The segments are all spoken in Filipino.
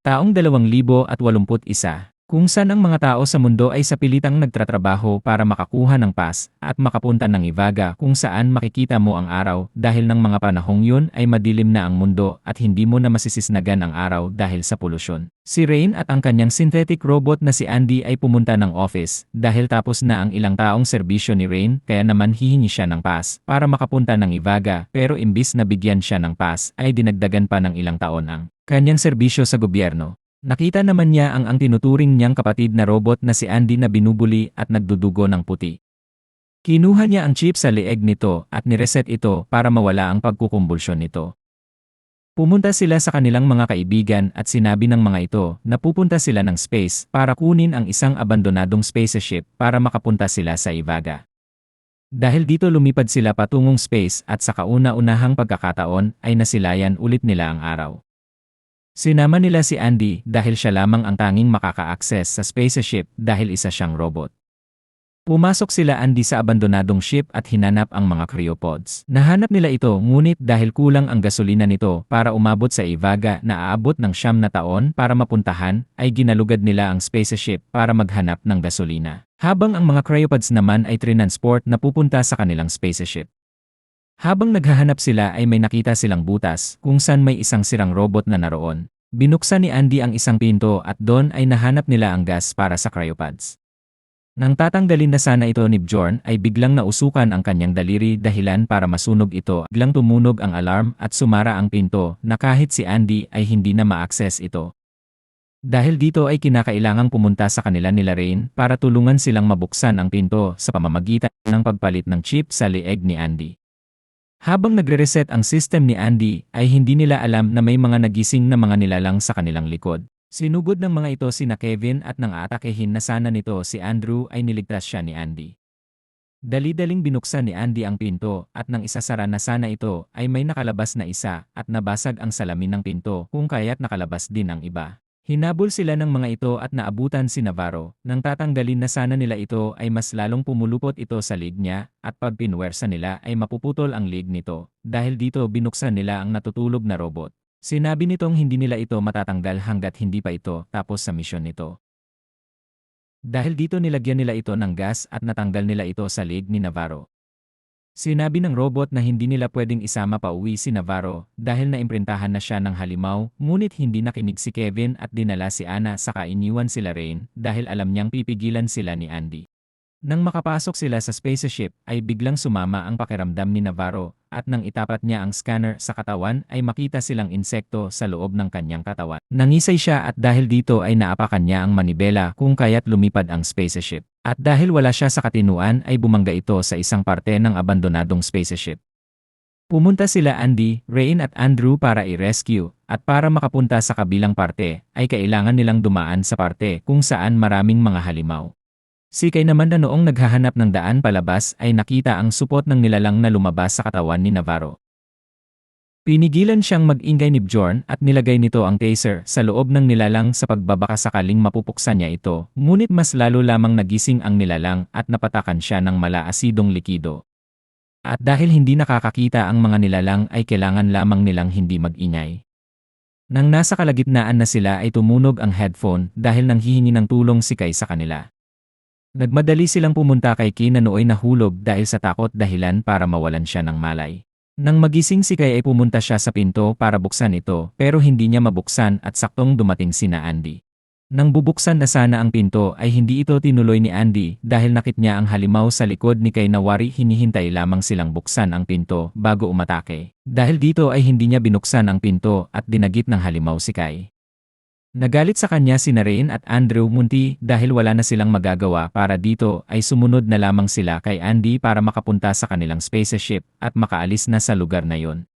Taong 2081, kung saan ang mga tao sa mundo ay sa pilitang nagtratrabaho para makakuha ng pass at makapunta ng Ivaga kung saan makikita mo ang araw dahil ng mga panahong yun ay madilim na ang mundo at hindi mo na masisisnagan ang araw dahil sa polusyon. Si Rain at ang kanyang synthetic robot na si Andy ay pumunta ng office dahil tapos na ang ilang taong serbisyo ni Rain kaya naman hihingi siya ng pass para makapunta ng Ivaga pero imbis na bigyan siya ng pass ay dinagdagan pa ng ilang taon ang kanyang serbisyo sa gobyerno. Nakita naman niya ang tinuturing niyang kapatid na robot na si Andy na binubuli at nagdudugo ng puti. Kinuha niya ang chip sa leeg nito at nireset ito para mawala ang pagkukumbulsyon nito. Pumunta sila sa kanilang mga kaibigan at sinabi ng mga ito na pupunta sila ng space para kunin ang isang abandonadong spaceship para makapunta sila sa Ivaga. Dahil dito lumipad sila patungong space at sa kauna-unahang pagkakataon ay nasilayan ulit nila ang araw. Sinama nila si Andy dahil siya lamang ang tanging makaka-access sa spaceship dahil isa siyang robot. Pumasok sila Andy sa abandonadong ship at hinanap ang mga cryopods. Nahanap nila ito ngunit dahil kulang ang gasolina nito para umabot sa Ivaga na aabot ng 9 na taon para mapuntahan, ay ginalugad nila ang spaceship para maghanap ng gasolina. Habang ang mga cryopods naman ay trinansport na pupunta sa kanilang spaceship. Habang naghahanap sila ay may nakita silang butas kung saan may isang sirang robot na naroon. Binuksan ni Andy ang isang pinto at doon ay nahanap nila ang gas para sa cryopods. Nang tatanggalin na sana ito ni Bjorn ay biglang nausukan ang kanyang daliri dahilan para masunog ito. Biglang tumunog ang alarm at sumara ang pinto na kahit si Andy ay hindi na ma-access ito. Dahil dito ay kinakailangang pumunta sa kanila nila Rain para tulungan silang mabuksan ang pinto sa pamamagitan ng pagpalit ng chip sa leeg ni Andy. Habang nagre-reset ang system ni Andy, ay hindi nila alam na may mga nagising na mga nilalang sa kanilang likod. Sinugod ng mga ito sina Kevin at nang aatakehin na sana nito si Andrew ay niligtas siya ni Andy. Dali-daling binuksan ni Andy ang pinto at nang isasara na sana ito ay may nakalabas na isa at nabasag ang salamin ng pinto kung kaya't nakalabas din ang iba. Hinabol sila ng mga ito at naabutan si Navarro. Nang tatanggalin na sana nila ito ay mas lalong pumulupot ito sa leg niya at pag pinwersa nila ay mapuputol ang leg nito. Dahil dito binuksan nila ang natutulog na robot. Sinabi nitong hindi nila ito matatanggal hanggat hindi pa ito tapos sa misyon nito. Dahil dito nilagyan nila ito ng gas at natanggal nila ito sa leg ni Navarro. Sinabi ng robot na hindi nila pwedeng isama pa uwi si Navarro dahil naimprintahan na siya ng halimaw, ngunit hindi nakinig si Kevin at dinala si Anna saka iniwan sila Rain dahil alam niyang pipigilan sila ni Andy. Nang makapasok sila sa spaceship ay biglang sumama ang pakiramdam ni Navarro at nang itapat niya ang scanner sa katawan ay makita silang insekto sa loob ng kanyang katawan. Nangisay siya at dahil dito ay naapakan niya ang manibela kung kaya't lumipad ang spaceship. At dahil wala siya sa katinuan ay bumangga ito sa isang parte ng abandonadong spaceship. Pumunta sila Andy, Rain at Andrew para i-rescue at para makapunta sa kabilang parte ay kailangan nilang dumaan sa parte kung saan maraming mga halimaw. Si Kay naman na noong naghahanap ng daan palabas ay nakita ang supot ng nilalang na lumabas sa katawan ni Navarro. Pinigilan siyang mag-ingay ni Bjorn at nilagay nito ang taser sa loob ng nilalang sa pagbabaka sakaling mapupuksan niya ito, ngunit mas lalo lamang nagising ang nilalang at napatakan siya ng malaasidong likido. At dahil hindi nakakakita ang mga nilalang ay kailangan lamang nilang hindi mag-ingay. Nang nasa kalagitnaan na sila ay tumunog ang headphone dahil nanghihingi ng tulong si Kay sa kanila. Nagmadali silang pumunta kay Kay na nooy nahulog dahil sa takot dahilan para mawalan siya ng malay. Nang magising si Kay ay pumunta siya sa pinto para buksan ito pero hindi niya mabuksan at saktong dumating sina Andy. Nang bubuksan na sana ang pinto ay hindi ito tinuloy ni Andy dahil nakit niya ang halimaw sa likod ni Kay na wari hinihintay lamang silang buksan ang pinto bago umatake. Dahil dito ay hindi niya binuksan ang pinto at dinagit ng halimaw si Kay. Nagalit sa kanya sina Rain at Andrew munti dahil wala na silang magagawa para dito ay sumunod na lamang sila kay Andy para makapunta sa kanilang spaceship at makaalis na sa lugar na yon.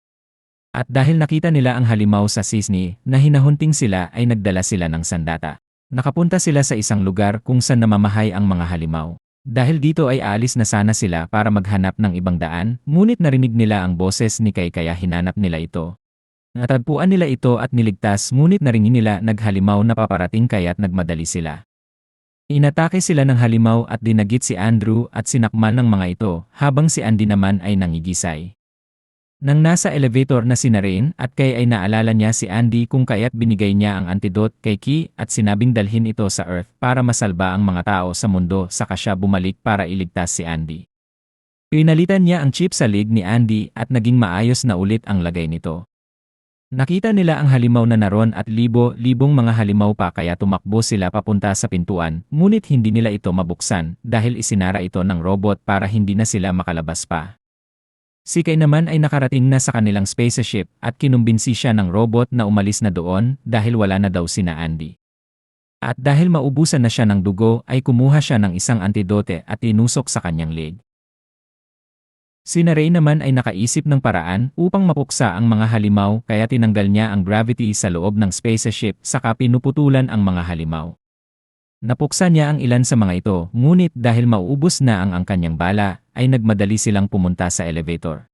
At dahil nakita nila ang halimaw sa Sisney na hinahunting sila ay nagdala sila ng sandata. Nakapunta sila sa isang lugar kung saan namamahay ang mga halimaw. Dahil dito ay aalis na sana sila para maghanap ng ibang daan, ngunit narinig nila ang boses ni Kay kaya hinanap nila ito. Natagpuan nila ito at niligtas ngunit naringin nila naghalimaw na paparating kaya't nagmadali sila. Inatake sila ng halimaw at dinagit si Andrew at sinakmal ng mga ito habang si Andy naman ay nangigisay. Nang nasa elevator na sina Rain at Kay ay naalala niya si Andy kung kaya't binigay niya ang antidote kay Key at sinabing dalhin ito sa Earth para masalba ang mga tao sa mundo saka siya bumalik para iligtas si Andy. Pinalitan niya ang chip sa leg ni Andy at naging maayos na ulit ang lagay nito. Nakita nila ang halimaw na naroon at libo-libong mga halimaw pa kaya tumakbo sila papunta sa pintuan, ngunit hindi nila ito mabuksan dahil isinara ito ng robot para hindi na sila makalabas pa. Si Kay naman ay nakarating na sa kanilang spaceship at kinumbinsi siya ng robot na umalis na doon dahil wala na daw sina Andy. At dahil maubusan na siya ng dugo ay kumuha siya ng isang antidote at tinusok sa kanyang leg. Sina Ray naman ay nakaisip ng paraan upang mapuksa ang mga halimaw kaya tinanggal niya ang gravity sa loob ng spaceship saka pinuputulan ang mga halimaw. Napuksa niya ang ilan sa mga ito, ngunit dahil mauubos na ang kanyang bala, ay nagmadali silang pumunta sa elevator.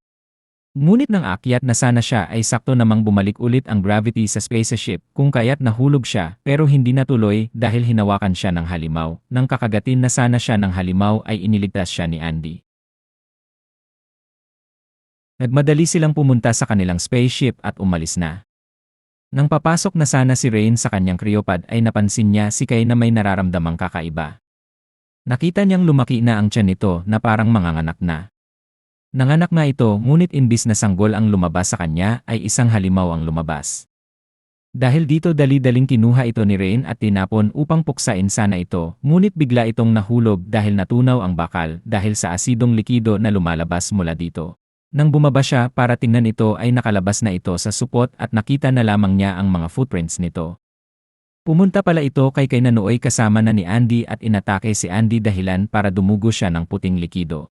Ngunit nang akyat na sana siya ay sakto namang bumalik ulit ang gravity sa spaceship kung kaya't nahulog siya pero hindi natuloy dahil hinawakan siya ng halimaw. Nang kakagatin na sana siya ng halimaw ay iniligtas siya ni Andy. Nagmadali silang pumunta sa kanilang spaceship at umalis na. Nang papasok na sana si Rain sa kanyang cryopod ay napansin niya si Kay na may nararamdamang kakaiba. Nakita niyang lumaki na ang tiyan nito na parang manganganak na. Nanganak na ito ngunit imbis na sanggol ang lumabas sa kanya ay isang halimaw ang lumabas. Dahil dito dali-daling kinuha ito ni Rain at tinapon upang puksain sana ito, ngunit bigla itong nahulog dahil natunaw ang bakal dahil sa asidong likido na lumalabas mula dito. Nang bumaba siya para tingnan ito ay nakalabas na ito sa supot at nakita na lamang niya ang mga footprints nito. Pumunta pala ito kay Kay na nooy kasama na ni Andy at inatake si Andy dahilan para dumugo siya ng puting likido.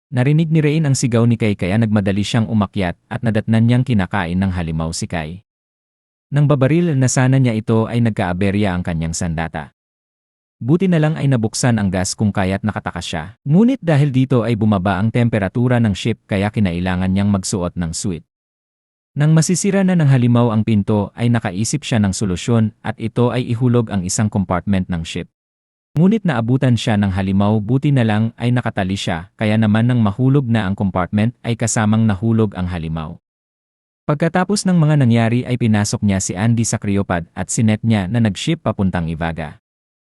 Narinig ni Rain ang sigaw ni Kay kaya nagmadali siyang umakyat at nadatnan niyang kinakain ng halimaw si Kay. Nang babaril na sana niya ito ay nagkaaberya ang kanyang sandata. Buti na lang ay nabuksan ang gas kung kaya't nakatakas siya. Ngunit dahil dito ay bumaba ang temperatura ng ship kaya kinailangan niyang magsuot ng suit. Nang masisira na ng halimaw ang pinto ay nakaisip siya ng solusyon at ito ay ihulog ang isang compartment ng ship. Ngunit naabutan siya ng halimaw buti na lang ay nakatali siya kaya naman nang mahulog na ang compartment ay kasamang nahulog ang halimaw. Pagkatapos ng mga nangyari ay pinasok niya si Andy sa cryopod at sinet niya na nag-ship papuntang Ivaga.